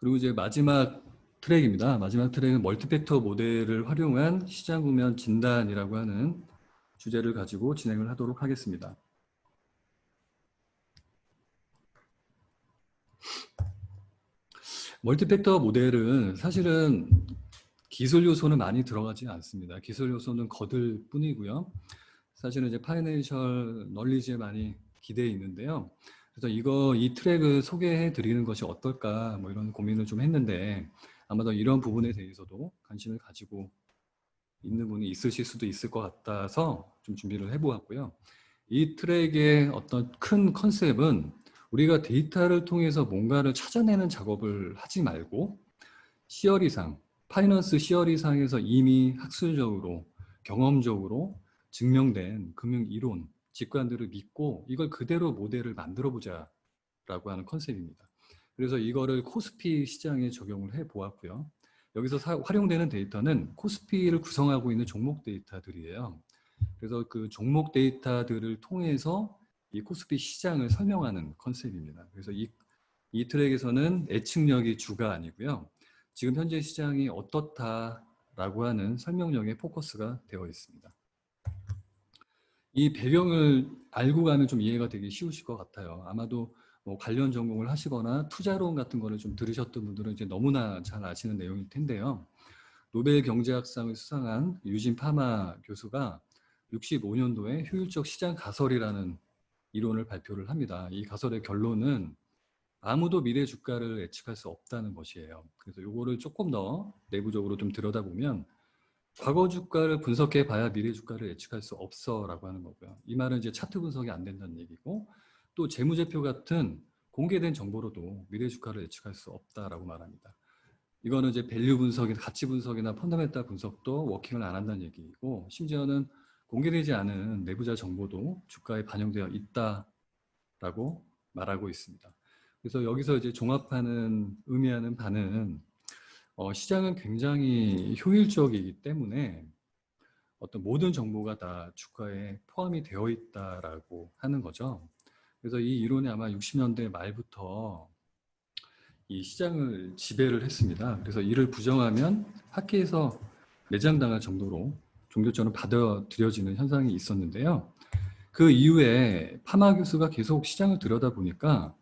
그리고 이제 마지막 트랙입니다. 마지막 트랙은 멀티팩터 모델을 활용한 시장 구면 진단이라고 하는 주제를 가지고 진행을 하도록 하겠습니다. 멀티팩터 모델은 사실은 기술 요소는 많이 들어가지 않습니다. 기술 요소는 거들 뿐이고요. 사실은 이제 파이낸셜 널리지에 많이 기대해 있는데요. 그래서 이 트랙을 소개해 드리는 것이 어떨까 뭐 이런 고민을 좀 했는데 아마도 이런 부분에 대해서도 관심을 가지고 있는 분이 있으실 수도 있을 것 같아서 좀 준비를 해보았고요. 이 트랙의 어떤 큰 컨셉은 우리가 데이터를 통해서 뭔가를 찾아내는 작업을 하지 말고 시어리상, 파이낸스 시어리상에서 이미 학술적으로 경험적으로 증명된 금융 이론, 직관들을 믿고 이걸 그대로 모델을 만들어 보자 라고 하는 컨셉입니다. 그래서 이거를 코스피 시장에 적용을 해 보았고요. 여기서 활용되는 데이터는 코스피를 구성하고 있는 종목 데이터들이에요. 그래서 그 종목 데이터들을 통해서 이 코스피 시장을 설명하는 컨셉입니다. 그래서 이 트랙에서는 예측력이 주가 아니고요. 지금 현재 시장이 어떻다라고 하는 설명력에 포커스가 되어 있습니다. 이 배경을 알고 가면 좀 이해가 되기 쉬우실 것 같아요. 아마도 뭐 관련 전공을 하시거나 투자론 같은 거를 좀 들으셨던 분들은 이제 너무나 잘 아시는 내용일 텐데요. 노벨 경제학상을 수상한 유진 파마 교수가 65년도에 효율적 시장 가설이라는 이론을 발표를 합니다. 이 가설의 결론은 아무도 미래 주가를 예측할 수 없다는 것이에요. 그래서 이거를 조금 더 내부적으로 좀 들여다보면 과거 주가를 분석해 봐야 미래 주가를 예측할 수 없어라고 하는 거고요. 이 말은 이제 차트 분석이 안 된다는 얘기고 또 재무제표 같은 공개된 정보로도 미래 주가를 예측할 수 없다라고 말합니다. 이거는 이제 밸류 분석이나 가치 분석이나 펀더멘탈 분석도 워킹을 안 한다는 얘기이고 심지어는 공개되지 않은 내부자 정보도 주가에 반영되어 있다라고 말하고 있습니다. 그래서 여기서 이제 종합하는 의미하는 바는 시장은 굉장히 효율적이기 때문에 어떤 모든 정보가 다 주가에 포함이 되어 있다라고 하는 거죠. 그래서 이 이론이 아마 60년대 말부터 이 시장을 지배를 했습니다. 그래서 이를 부정하면 학계에서 매장당할 정도로 종교적으로 받아들여지는 현상이 있었는데요. 그 이후에 파마 교수가 계속 시장을 들여다보니까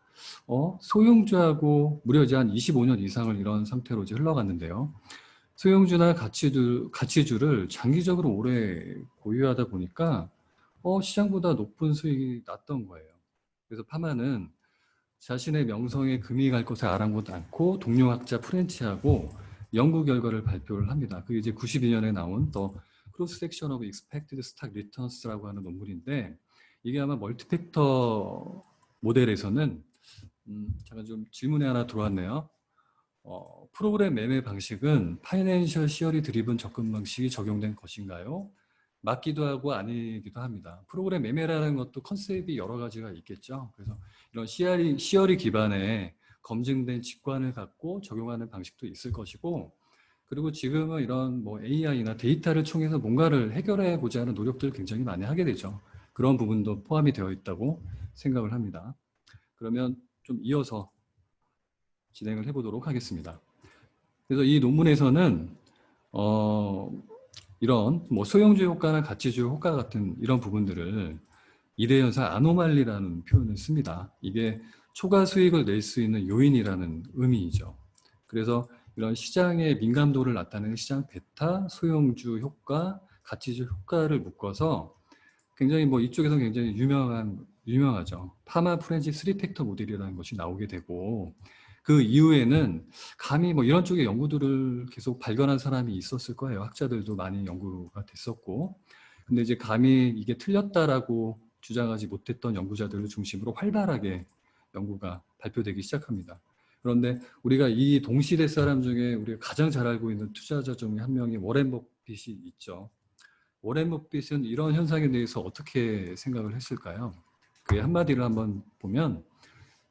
소형주하고 무려 이제 한 25년 이상을 이런 상태로 이제 흘러갔는데요. 소형주나 가치주를 장기적으로 오래 보유하다 보니까 시장보다 높은 수익이 났던 거예요. 그래서 파마는 자신의 명성에 금이 갈 것을 아랑곳 않고 동료 학자 프렌치하고 연구 결과를 발표를 합니다. 그게 이제 92년에 나온 The Cross Section of Expected Stock Returns라고 하는 논문인데 이게 아마 멀티팩터 모델에서는 잠깐 좀 질문이 하나 들어왔네요. 프로그램 매매 방식은 파이낸셜 시어리 드리븐 접근 방식이 적용된 것인가요? 맞기도 하고 아니기도 합니다. 프로그램 매매라는 것도 컨셉이 여러 가지가 있겠죠. 그래서 이런 시어리 기반의 검증된 직관을 갖고 적용하는 방식도 있을 것이고 그리고 지금은 이런 뭐 AI나 데이터를 통해서 뭔가를 해결해 보자 하는 노력들을 굉장히 많이 하게 되죠. 그런 부분도 포함이 되어 있다고 생각을 합니다. 그러면 좀 이어서 진행을 해보도록 하겠습니다. 그래서 이 논문에서는 이런 뭐 소형주 효과나 가치주 효과 같은 이런 부분들을 이대현상 아노말리라는 표현을 씁니다. 이게 초과 수익을 낼 수 있는 요인이라는 의미이죠. 그래서 이런 시장의 민감도를 나타내는 시장 베타, 소형주 효과, 가치주 효과를 묶어서 굉장히 뭐 이쪽에서 굉장히 유명하죠. 파마 프렌치 3팩터 모델이라는 것이 나오게 되고 그 이후에는 감히 뭐 이런 쪽의 연구들을 계속 발견한 사람이 있었을 거예요. 학자들도 많이 연구가 됐었고 근데 이제 감히 이게 틀렸다라고 주장하지 못했던 연구자들을 중심으로 활발하게 연구가 발표되기 시작합니다. 그런데 우리가 이 동시대 사람 중에 우리가 가장 잘 알고 있는 투자자 중에 한 명이 워렌 버핏이 있죠. 워렌 버핏은 이런 현상에 대해서 어떻게 생각을 했을까요? 그게 한마디로 한번 보면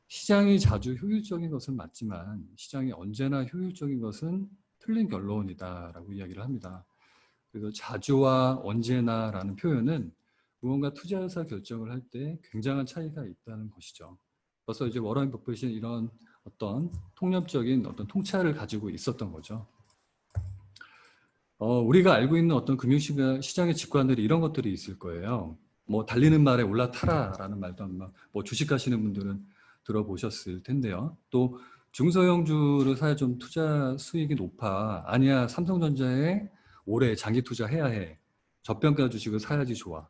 시장이 자주 효율적인 것은 맞지만 시장이 언제나 효율적인 것은 틀린 결론이다라고 이야기를 합니다. 그래서 자주와 언제나라는 표현은 무언가 투자 의사 결정을 할 때 굉장한 차이가 있다는 것이죠. 벌써 이제 워런 버핏이 이런 어떤 통념적인 어떤 통찰을 가지고 있었던 거죠. 우리가 알고 있는 어떤 금융시장의 직관들이 이런 것들이 있을 거예요. 뭐 달리는 말에 올라타라라는 말도 아마 뭐 주식하시는 분들은 들어보셨을 텐데요. 또 중소형주를 사야 좀 투자 수익이 높아. 아니야, 삼성전자에 올해 장기 투자해야 해. 저평가 주식을 사야지 좋아.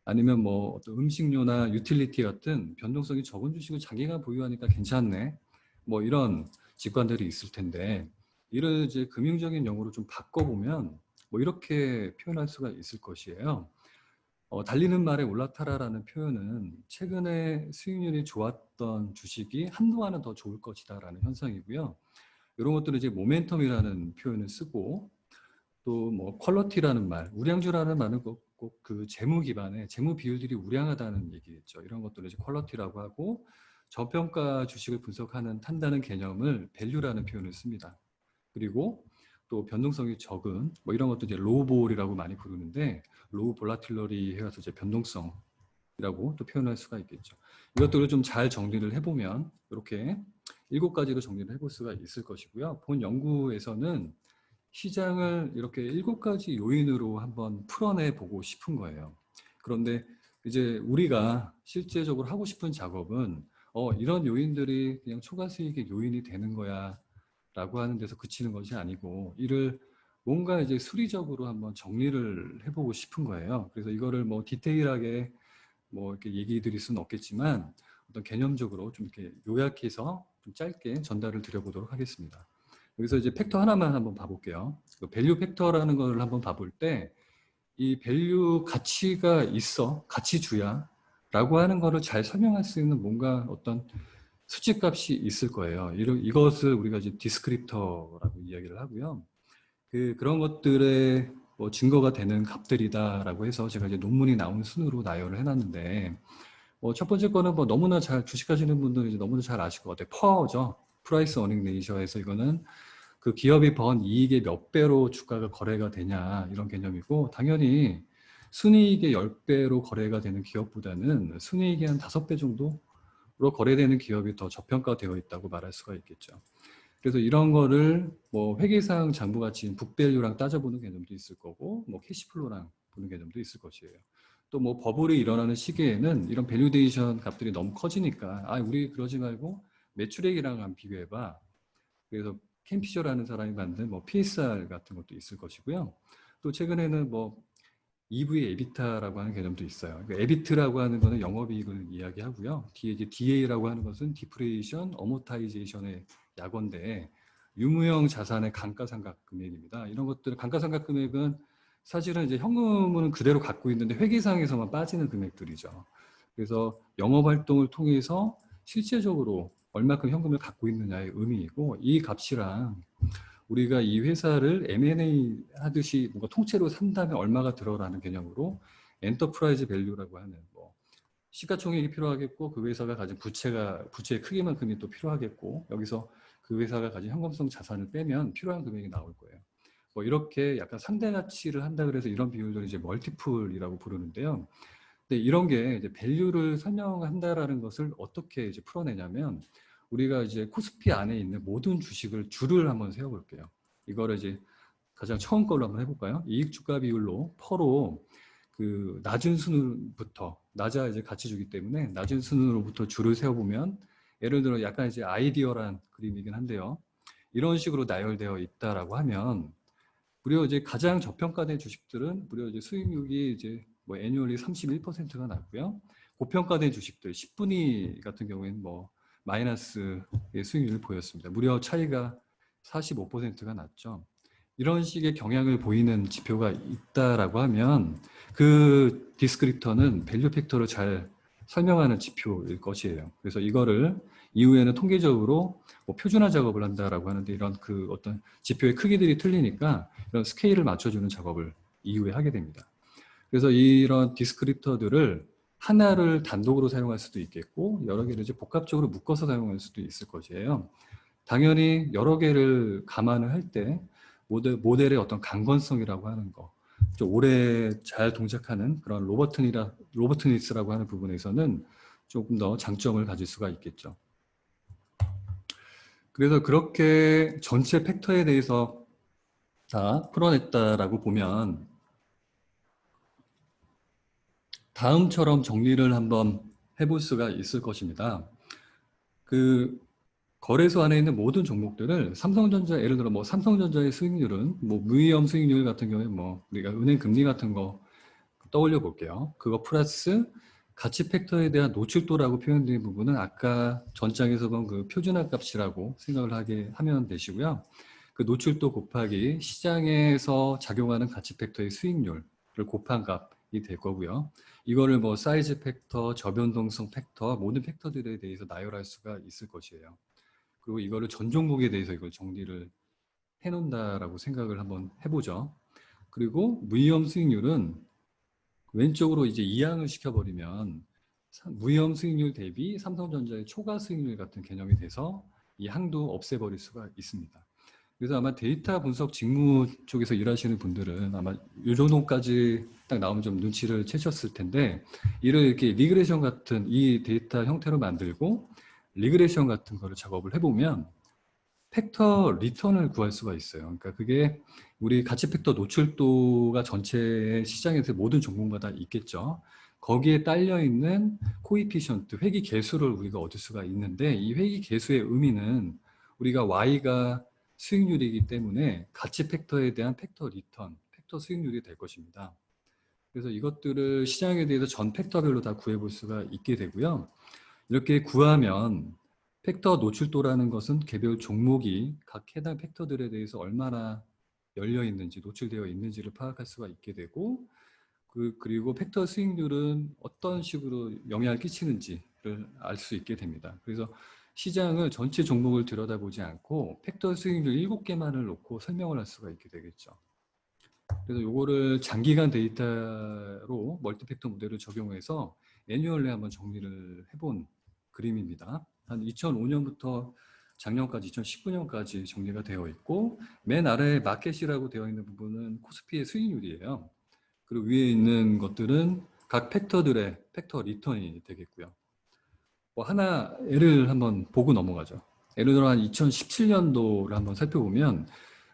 아니면 뭐 어떤 음식료나 유틸리티 같은 변동성이 적은 주식을 장기간 보유하니까 괜찮네. 뭐 이런 직관들이 있을 텐데 이를 이제 금융적인 용어로 좀 바꿔보면 뭐 이렇게 표현할 수가 있을 것이에요. 달리는 말에 올라타라라는 표현은 최근에 수익률이 좋았던 주식이 한동안은 더 좋을 것이다라는 현상이고요. 이런 것들은 이제 모멘텀이라는 표현을 쓰고 또 뭐 퀄러티라는 말, 우량주라는 말은 꼭 그 재무 기반의 재무 비율들이 우량하다는 얘기겠죠. 이런 것들을 이제 퀄러티라고 하고 저평가 주식을 분석하는 탄다는 개념을 밸류라는 표현을 씁니다. 그리고 또 변동성이 적은 뭐 이런 것도 이제 로우 볼이라고 많이 부르는데 로우 볼라틸러리 해서 이제 변동성이라고 또 표현할 수가 있겠죠. 이것들을 좀 잘 정리를 해보면 이렇게 7가지로 정리를 해볼 수가 있을 것이고요. 본 연구에서는 시장을 이렇게 7가지 요인으로 한번 풀어내 보고 싶은 거예요. 그런데 이제 우리가 실제적으로 하고 싶은 작업은 이런 요인들이 그냥 초과 수익의 요인이 되는 거야 라고 하는 데서 그치는 것이 아니고 이를 뭔가 이제 수리적으로 한번 정리를 해보고 싶은 거예요. 그래서 이거를 뭐 디테일하게 뭐 이렇게 얘기 드릴 수는 없겠지만 어떤 개념적으로 좀 이렇게 요약해서 좀 짧게 전달을 드려보도록 하겠습니다. 여기서 이제 팩터 하나만 한번 봐볼게요. 그 밸류 팩터라는 걸 한번 봐볼 때 이 밸류 가치가 있어, 가치주야 라고 하는 거를 잘 설명할 수 있는 뭔가 어떤 수치값이 있을 거예요. 이것을 우리가 이제 디스크립터라고 이야기를 하고요. 그런 것들의 뭐 증거가 되는 값들이다라고 해서 제가 이제 논문이 나온 순으로 나열을 해놨는데 첫 번째 거는 뭐 너무나 잘 주식하시는 분들은 이제 너무나 잘 아실 것 같아요. 퍼죠. 프라이스 어닝 레이셔에서 이거는 그 기업이 번 이익의 몇 배로 주가가 거래가 되냐 이런 개념이고 당연히 순이익의 10배로 거래가 되는 기업보다는 순이익이 한 5배 정도로 거래되는 기업이 더 저평가되어 있다고 말할 수가 있겠죠. 그래서 이런 거를 뭐 회계상 장부가치인 북밸류랑 따져보는 개념도 있을 거고 뭐 캐시플로랑 보는 개념도 있을 것이에요. 또 뭐 버블이 일어나는 시기에는 이런 밸류데이션 값들이 너무 커지니까 우리 그러지 말고 매출액이랑 한번 비교해봐. 그래서 켄 피셔라는 사람이 만든 뭐 PSR 같은 것도 있을 것이고요. 또 최근에는 뭐 EV 에비타라고 하는 개념도 있어요. 그러니까 에비트라고 하는 거는 영업이익을 이야기하고요. 뒤에 이제 DA라고 하는 것은 디프레이션, 어모타이제이션의 약어인데 유무형 자산의 감가상각 금액입니다. 이런 것들 감가상각 금액은 사실은 이제 현금은 그대로 갖고 있는데 회계상에서만 빠지는 금액들이죠. 그래서 영업 활동을 통해서 실제적으로 얼마큼 현금을 갖고 있느냐의 의미이고 이 값이랑 우리가 이 회사를 M&A 하듯이 뭔가 통째로 산다면 얼마가 들어라는 개념으로 엔터프라이즈 밸류라고 하는 뭐 시가총액이 필요하겠고 그 회사가 가진 부채의 크기만큼이 또 필요하겠고 여기서 그 회사가 가진 현금성 자산을 빼면 필요한 금액이 나올 거예요. 뭐 이렇게 약간 상대 가치를 한다 그래서 이런 비율을 이제 멀티플이라고 부르는데요. 근데 이런 게 이제 밸류를 설명한다라는 것을 어떻게 이제 풀어내냐면 우리가 이제 코스피 안에 있는 모든 주식을 줄을 한번 세워볼게요. 이거를 이제 가장 처음 걸로 한번 해볼까요? 이익 주가 비율로 퍼로 그 낮은 순으로부터 낮아 이제 가치 주기 때문에 낮은 순으로부터 줄을 세워보면 예를 들어 약간 이제 아이디어란 그림이긴 한데요. 이런 식으로 나열되어 있다라고 하면 무려 이제 가장 저평가된 주식들은 무려 이제 수익률이 이제 뭐 애뉴얼리 31%가 났고요. 고평가된 주식들 10분위 같은 경우에는 뭐 마이너스의 수익률을 보였습니다. 무려 차이가 45%가 났죠. 이런 식의 경향을 보이는 지표가 있다라고 하면 그 디스크립터는 밸류 팩터를 잘 설명하는 지표일 것이에요. 그래서 이거를 이후에는 통계적으로 뭐 표준화 작업을 한다라고 하는데 이런 그 어떤 지표의 크기들이 틀리니까 이런 스케일을 맞춰주는 작업을 이후에 하게 됩니다. 그래서 이런 디스크립터들을 하나를 단독으로 사용할 수도 있겠고 여러 개를 이제 복합적으로 묶어서 사용할 수도 있을 것이에요. 당연히 여러 개를 감안을 할 때 모델의 어떤 강건성이라고 하는 거, 좀 오래 잘 동작하는 그런 로버트니스라고 하는 부분에서는 조금 더 장점을 가질 수가 있겠죠. 그래서 그렇게 전체 팩터에 대해서 다 풀어냈다라고 보면 다음처럼 정리를 한번 해볼 수가 있을 것입니다. 그 거래소 안에 있는 모든 종목들을 삼성전자, 예를 들어 뭐 삼성전자의 수익률은 뭐 무위험 수익률 같은 경우에 뭐 우리가 은행 금리 같은 거 떠올려 볼게요. 그거 플러스 가치 팩터에 대한 노출도라고 표현된 부분은 아까 전장에서 본 그 표준화 값이라고 생각을 하게 하면 되시고요. 그 노출도 곱하기 시장에서 작용하는 가치 팩터의 수익률을 곱한 값이 될 거고요. 이거를 뭐 사이즈 팩터, 저변동성 팩터, 모든 팩터들에 대해서 나열할 수가 있을 것이에요. 그리고 이거를 전 종목에 대해서 이걸 정리를 해놓는다라고 생각을 한번 해보죠. 그리고 무위험 수익률은 왼쪽으로 이제 이항을 시켜버리면 무위험 수익률 대비 삼성전자의 초과 수익률 같은 개념이 돼서 이 항도 없애버릴 수가 있습니다. 그래서 아마 데이터 분석 직무 쪽에서 일하시는 분들은 아마 이 정도까지 딱 나오면 좀 눈치를 채셨을 텐데, 이를 이렇게 리그레션 같은 이 데이터 형태로 만들고 리그레션 같은 거를 작업을 해보면 팩터 리턴을 구할 수가 있어요. 그러니까 그게 우리 가치 팩터 노출도가 전체 시장에서 모든 종목마다 있겠죠. 거기에 딸려 있는 코이피션트 회귀 계수를 우리가 얻을 수가 있는데, 이 회귀 계수의 의미는 우리가 Y가 수익률이기 때문에 가치 팩터에 대한 팩터 리턴, 팩터 수익률이 될 것입니다. 그래서 이것들을 시장에 대해서 전 팩터별로 다 구해볼 수가 있게 되고요. 이렇게 구하면 팩터 노출도라는 것은 개별 종목이 각 해당 팩터들에 대해서 얼마나 열려 있는지, 노출되어 있는지를 파악할 수가 있게 되고, 그리고 팩터 수익률은 어떤 식으로 영향을 끼치는지를 알 수 있게 됩니다. 그래서 시장을 전체 종목을 들여다보지 않고 팩터 수익률 7개만을 놓고 설명을 할 수가 있게 되겠죠. 그래서 이거를 장기간 데이터로 멀티팩터 모델을 적용해서 애뉴얼에 한번 정리를 해본 그림입니다. 한 2005년부터 작년까지 2019년까지 정리가 되어 있고, 맨 아래에 마켓이라고 되어 있는 부분은 코스피의 수익률이에요. 그리고 위에 있는 것들은 각 팩터들의 팩터 리턴이 되겠고요. 뭐 하나 예를 한번 보고 넘어가죠. 예를 들어 한 2017년도를 한번 살펴보면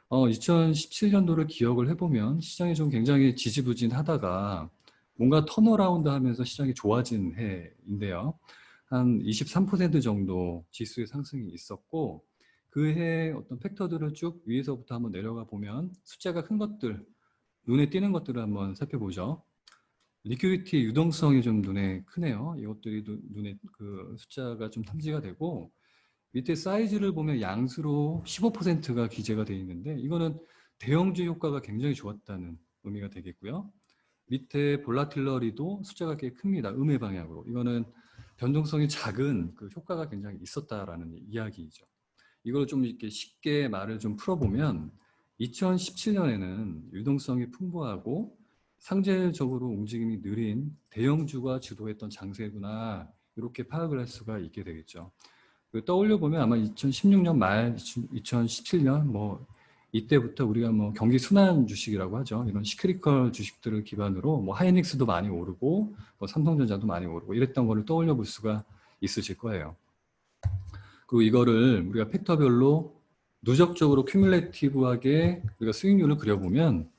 2017년도를 기억을 해보면 시장이 좀 굉장히 지지부진하다가 뭔가 턴어라운드 하면서 시장이 좋아진 해인데요. 한 23% 정도 지수의 상승이 있었고, 그 해 어떤 팩터들을 쭉 위에서부터 한번 내려가 보면 숫자가 큰 것들, 눈에 띄는 것들을 한번 살펴보죠. 리퀴디티 유동성이 좀 눈에 크네요. 이것들이 눈에 그 숫자가 좀 탐지가 되고, 밑에 사이즈를 보면 양수로 15%가 기재가 되어 있는데, 이거는 대형주 효과가 굉장히 좋았다는 의미가 되겠고요. 밑에 볼라틸러리도 숫자가 꽤 큽니다. 음의 방향으로. 이거는 변동성이 작은 그 효과가 굉장히 있었다라는 이야기이죠. 이걸 좀 이렇게 쉽게 말을 좀 풀어보면 2017년에는 유동성이 풍부하고 상대적으로 움직임이 느린 대형주가 주도했던 장세구나, 이렇게 파악을 할 수가 있게 되겠죠. 떠올려 보면 아마 2016년 말, 2017년 뭐 이때부터 우리가 뭐 경기 순환 주식이라고 하죠. 이런 시크리컬 주식들을 기반으로 뭐 하이닉스도 많이 오르고 뭐 삼성전자도 많이 오르고 이랬던 거를 떠올려 볼 수가 있으실 거예요. 그리고 이거를 우리가 팩터별로 누적적으로 큐뮬레이티브하게 우리가 수익률을 그려보면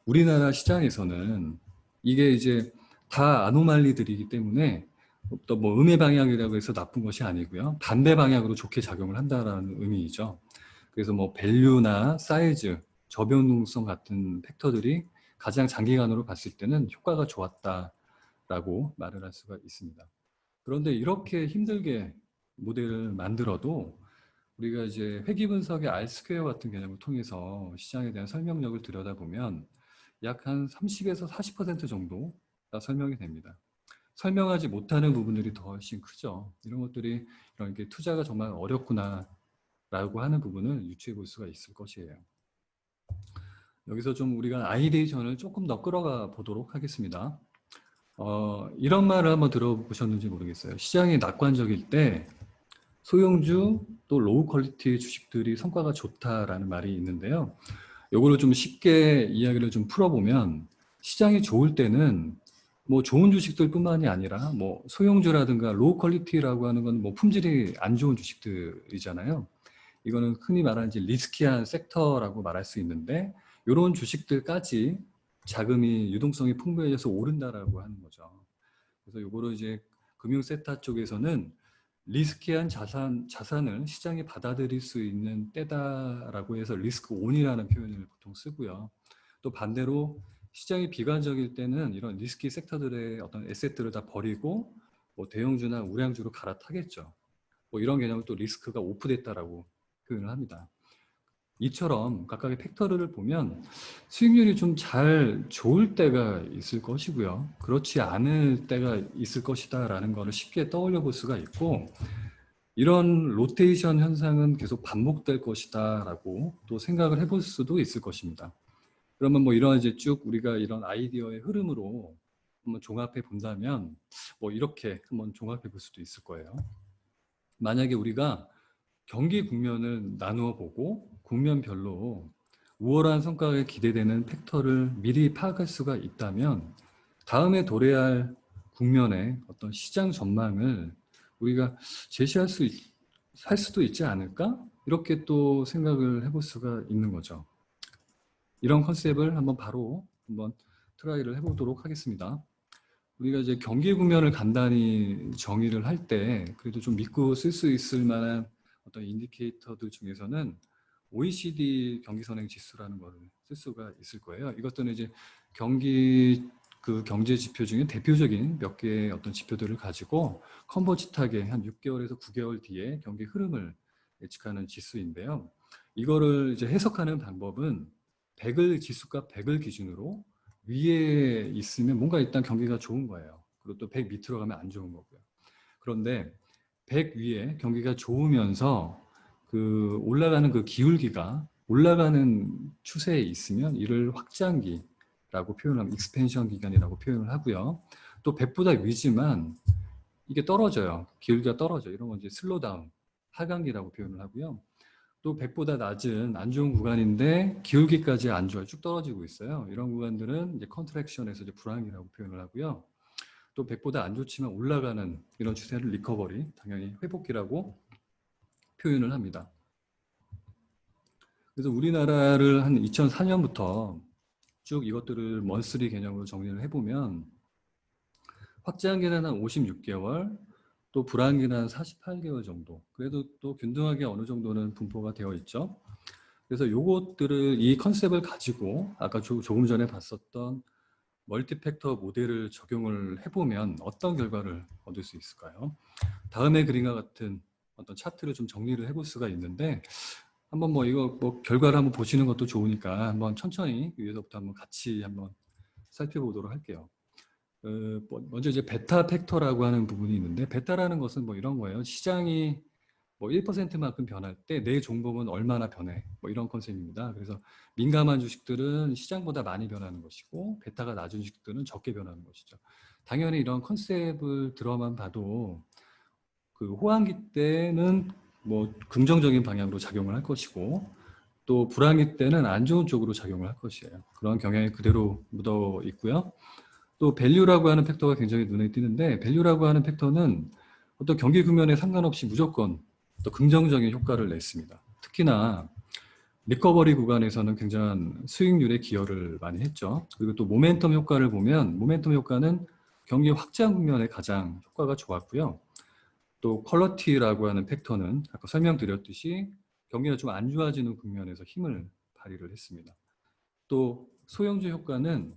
우리나라 시장에서는 이게 이제 다 아노말리들이기 때문에 또 뭐 음의 방향이라고 해서 나쁜 것이 아니고요. 반대 방향으로 좋게 작용을 한다라는 의미이죠. 그래서 뭐 밸류나 사이즈, 저변동성 같은 팩터들이 가장 장기간으로 봤을 때는 효과가 좋았다라고 말을 할 수가 있습니다. 그런데 이렇게 힘들게 모델을 만들어도 우리가 이제 회귀 분석의 R 스퀘어 같은 개념을 통해서 시장에 대한 설명력을 들여다보면 약 한 30에서 40% 정도가 설명이 됩니다. 설명하지 못하는 부분들이 더 훨씬 크죠. 이런 것들이 이렇게 투자가 정말 어렵구나라고 하는 부분을 유추해 볼 수가 있을 것이에요. 여기서 좀 우리가 아이데이션을 조금 더 끌어가 보도록 하겠습니다. 이런 말을 한번 들어보셨는지 모르겠어요. 시장이 낙관적일 때 소형주 또 로우 퀄리티 주식들이 성과가 좋다라는 말이 있는데요. 요거를 좀 쉽게 이야기를 좀 풀어보면 시장이 좋을 때는 뭐 좋은 주식들뿐만이 아니라 뭐 소형주라든가 로우 퀄리티라고 하는 건 뭐 품질이 안 좋은 주식들이잖아요. 이거는 흔히 말하는 이제 리스키한 섹터라고 말할 수 있는데 이런 주식들까지 자금이 유동성이 풍부해져서 오른다라고 하는 거죠. 그래서 이거를 이제 금융세타 쪽에서는 리스키한 자산을 시장이 받아들일 수 있는 때다라고 해서 리스크 온이라는 표현을 보통 쓰고요. 또 반대로 시장이 비관적일 때는 이런 리스키 섹터들의 어떤 에셋들을 다 버리고 뭐 대형주나 우량주로 갈아타겠죠. 뭐 이런 개념을 또 리스크가 오프됐다라고 표현을 합니다. 이처럼 각각의 팩터를 보면 수익률이 좀 잘 좋을 때가 있을 것이고요. 그렇지 않을 때가 있을 것이다라는 것을 쉽게 떠올려 볼 수가 있고 이런 로테이션 현상은 계속 반복될 것이다라고 또 생각을 해볼 수도 있을 것입니다. 그러면 뭐 이런 이제 쭉 우리가 이런 아이디어의 흐름으로 한번 종합해 본다면 뭐 이렇게 한번 종합해 볼 수도 있을 거예요. 만약에 우리가 경기 국면을 나누어 보고 국면별로 우월한 성과가 기대되는 팩터를 미리 파악할 수가 있다면 다음에 도래할 국면의 어떤 시장 전망을 우리가 제시할 할 수도 있지 않을까? 이렇게 또 생각을 해볼 수가 있는 거죠. 이런 컨셉을 한번 트라이를 해보도록 하겠습니다. 우리가 이제 경기 국면을 간단히 정의를 할 때 그래도 좀 믿고 쓸 수 있을 만한 어떤 인디케이터들 중에서는 OECD 경기 선행 지수라는 거를 쓸 수가 있을 거예요. 이것들은 이제 경제 지표 중에 대표적인 몇 개의 어떤 지표들을 가지고 컨버짓하게 한 6개월에서 9개월 뒤에 경기 흐름을 예측하는 지수인데요. 이거를 이제 해석하는 방법은 100을 지수값 100을 기준으로 위에 있으면 뭔가 일단 경기가 좋은 거예요. 그리고 또 100 밑으로 가면 안 좋은 거고요. 그런데 100 위에 경기가 좋으면서 그 올라가는 그 기울기가 올라가는 추세에 있으면 이를 확장기라고 표현하면 익스펜션 기간이라고 표현을 하고요. 또 100보다 위지만 이게 떨어져요. 기울기가 떨어져. 이런 건 이제 슬로다운, 하강기라고 표현을 하고요. 또 100보다 낮은 안 좋은 구간인데 기울기까지 안 좋아요. 쭉 떨어지고 있어요. 이런 구간들은 이제 컨트랙션에서 이제 불황이라고 표현을 하고요. 또 100보다 안 좋지만 올라가는 이런 추세를 리커버리, 당연히 회복기라고 표현을 합니다. 그래서 우리나라를 한 2004년부터 쭉 이것들을 먼스리 개념으로 정리를 해보면 확장기는 한 56개월, 또 불황기는 한 48개월 정도. 그래도 또 균등하게 어느 정도는 분포가 되어 있죠. 그래서 요것들을 이 컨셉을 가지고 아까 조금 전에 봤었던 멀티팩터 모델을 적용을 해보면 어떤 결과를 얻을 수 있을까요? 다음의 그림과 같은 어떤 차트를 좀 정리를 해볼 수가 있는데 한번 뭐 이거 뭐 결과를 한번 보시는 것도 좋으니까 한번 천천히 위에서부터 한번 같이 한번 살펴보도록 할게요. 먼저 이제 베타 팩터라고 하는 부분이 있는데 베타라는 것은 뭐 이런 거예요. 시장이 뭐 1%만큼 변할 때 내 종목은 얼마나 변해 뭐 이런 컨셉입니다. 그래서 민감한 주식들은 시장보다 많이 변하는 것이고 베타가 낮은 주식들은 적게 변하는 것이죠. 당연히 이런 컨셉을 들어만 봐도 그 호황기 때는 뭐 긍정적인 방향으로 작용을 할 것이고 또 불황기 때는 안 좋은 쪽으로 작용을 할 것이에요. 그런 경향이 그대로 묻어 있고요. 또 밸류라고 하는 팩터가 굉장히 눈에 띄는데 밸류라고 하는 팩터는 어떤 경기 국면에 상관없이 무조건 또 긍정적인 효과를 냈습니다. 특히나 리커버리 구간에서는 굉장한 수익률에 기여를 많이 했죠. 그리고 또 모멘텀 효과를 보면 모멘텀 효과는 경기 확장 국면에 가장 효과가 좋았고요. 또 퀄러티라고 하는 팩터는 아까 설명드렸듯이 경기가 좀 안 좋아지는 국면에서 힘을 발휘를 했습니다. 또 소형주 효과는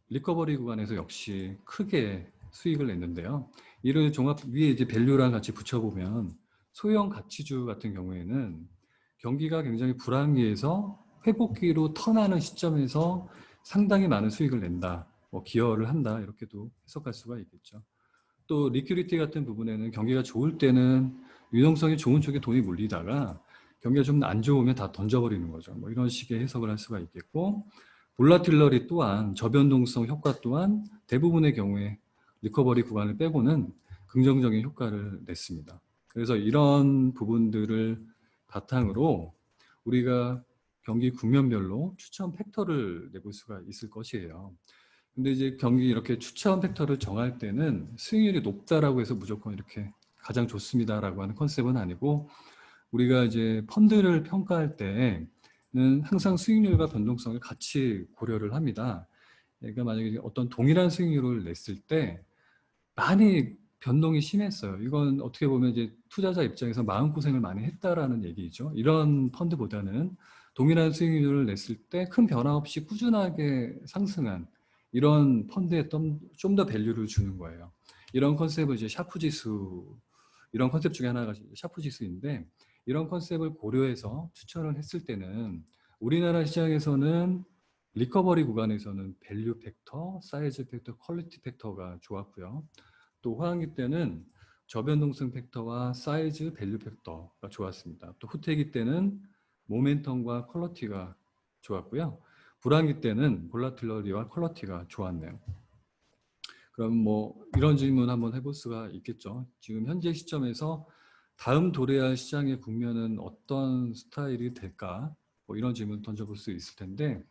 리커버리 구간에서 역시 크게 수익을 냈는데요. 이를 종합 위에 이제 밸류랑 같이 붙여보면 소형 가치주 같은 경우에는 경기가 굉장히 불황기에서 회복기로 턴하는 시점에서 상당히 많은 수익을 낸다, 뭐 기여를 한다 이렇게도 해석할 수가 있겠죠. 또 리큐리티 같은 부분에는 경기가 좋을 때는 유동성이 좋은 쪽에 돈이 몰리다가 경기가 좀 안 좋으면 다 던져버리는 거죠. 뭐 이런 식의 해석을 할 수가 있겠고 볼라틸러리 또한 저변동성 효과 또한 대부분의 경우에 리커버리 구간을 빼고는 긍정적인 효과를 냈습니다. 그래서 이런 부분들을 바탕으로 우리가 경기 국면별로 추천 팩터를 내볼 수가 있을 것이에요. 근데 이제 경기 이렇게 추천 팩터를 정할 때는 수익률이 높다라고 해서 무조건 이렇게 가장 좋습니다라고 하는 컨셉은 아니고 우리가 이제 펀드를 평가할 때는 항상 수익률과 변동성을 같이 고려를 합니다. 그러니까 만약에 어떤 동일한 수익률을 냈을 때 많이 변동이 심했어요. 이건 어떻게 보면 이제 투자자 입장에서 마음고생을 많이 했다라는 얘기죠. 이런 펀드보다는 동일한 수익률을 냈을 때 큰 변화 없이 꾸준하게 상승한 이런 펀드에 좀 더 밸류를 주는 거예요. 이런 컨셉을 이제 샤프 지수, 이런 컨셉 중에 하나가 샤프 지수인데, 이런 컨셉을 고려해서 추천을 했을 때는 우리나라 시장에서는 리커버리 구간에서는 밸류 팩터, 사이즈 팩터, 퀄리티 팩터가 좋았고요. 또 호황기 때는 저변동성 팩터와 사이즈, 밸류 팩터가 좋았습니다. 또 후퇴기 때는 모멘텀과 퀄리티가 좋았고요. 불황기 때는 볼라틸러리와 퀄리티가 좋았네요. 그럼 뭐 이런 질문 한번 해볼 수가 있겠죠. 지금 현재 시점에서 다음 도래할 시장의 국면은 어떤 스타일이 될까? 뭐 이런 질문 던져볼 수 있을 텐데,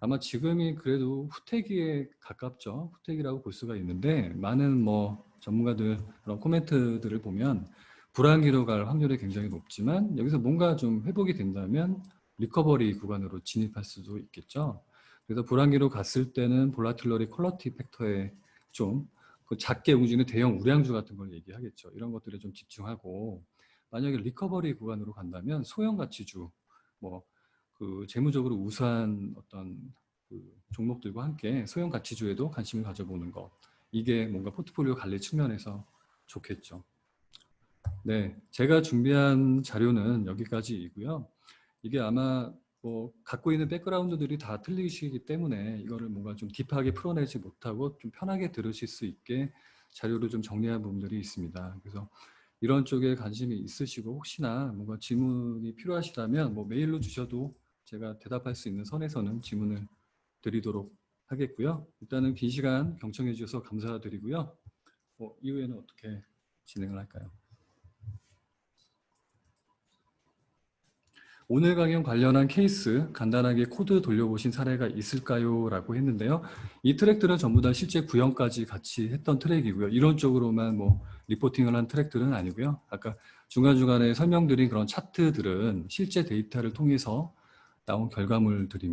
아마 지금이 그래도 후퇴기에 가깝죠. 후퇴기라고 볼 수가 있는데, 많은 뭐 전문가들 그런 코멘트들을 보면 불황기로 갈 확률이 굉장히 높지만, 여기서 뭔가 좀 회복이 된다면 리커버리 구간으로 진입할 수도 있겠죠. 그래서 불황기로 갔을 때는 볼라틸러리 퀄리티 팩터에 좀 그 작게 움직이는 대형 우량주 같은 걸 얘기하겠죠. 이런 것들에 좀 집중하고, 만약에 리커버리 구간으로 간다면 소형 가치주, 뭐 그 재무적으로 우수한 어떤 그 종목들과 함께 소형 가치주에도 관심을 가져보는 것, 이게 뭔가 포트폴리오 관리 측면에서 좋겠죠. 네, 제가 준비한 자료는 여기까지이고요. 이게 아마 뭐 갖고 있는 백그라운드들이 다 틀리시기 때문에 이거를 뭔가 좀 딥하게 풀어내지 못하고 좀 편하게 들으실 수 있게 자료를 좀 정리한 부분들이 있습니다. 그래서 이런 쪽에 관심이 있으시고 혹시나 뭔가 질문이 필요하시다면 뭐 메일로 주셔도 제가 대답할 수 있는 선에서는 질문을 드리도록 하겠고요. 일단은 긴 시간 경청해 주셔서 감사드리고요. 이후에는 어떻게 진행을 할까요? 오늘 강연 관련한 케이스 간단하게 코드 돌려보신 사례가 있을까요? 라고 했는데요. 이 트랙들은 전부 다 실제 구형까지 같이 했던 트랙이고요. 이론적으로만 뭐 리포팅을 한 트랙들은 아니고요. 아까 중간중간에 설명드린 그런 차트들은 실제 데이터를 통해서 나온 결과물들입니다.